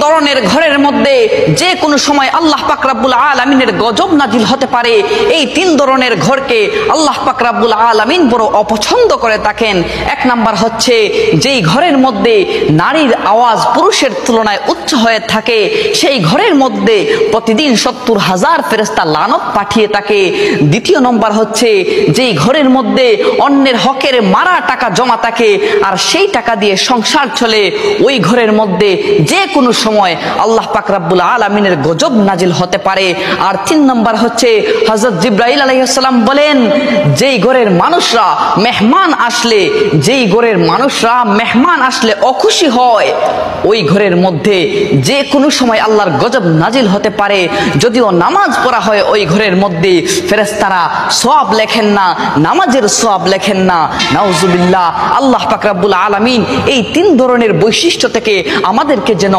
ধরনের ঘরের মধ্যে যে কোনো সময় আল্লাহ পাক রব্বুল আলামিনের গজব নাজিল হতে পারে। এই 3 ধরনের ঘরকে আল্লাহ পাক রব্বুল আলামিন বড় অপছন্দ করে থাকেন। এক নাম্বার হচ্ছে যেই ঘরের মধ্যে নারীর আওয়াজ পুরুষের তুলনায় উচ্চ হয়ে থাকে, সেই ঘরের মধ্যে প্রতিদিন 70,000 ফেরেশতা লানত পাঠিয়ে থাকে। দ্বিতীয় নম্বর হচ্ছে যেই ঘরের মধ্যে অন্যের হকের মারা টাকা জমা থাকে আর সেই টাকা দিয়ে সংসার চলে, ওই ঘরের মধ্যে যে কোনো সময় আল্লাহ পাক রব্বুল আলামিনের গজব নাজিল হতে পারে। আর 3 নম্বর হচ্ছে হযরত জিবরাইল আলাইহিস সালাম বলেন, যেই ঘরের মানুষরা মেহমান আসলে অখুশি হয়, ওই ঘরের মধ্যে যে কোনো সময় আল্লাহর গজব নাজিল হতে পারে। যদিও নামাজ পড়া হয় ওই ঘরের মধ্যে, ফেরেশতারা সওয়াব লেখেন না, নামাজের সওয়াব লেখেন না। নাউজুবিল্লাহ। আল্লাহ পাক রব্বুল আলামিন এই 3 ধরনের বৈশিষ্ট্য থেকে আমাদেরকে যেন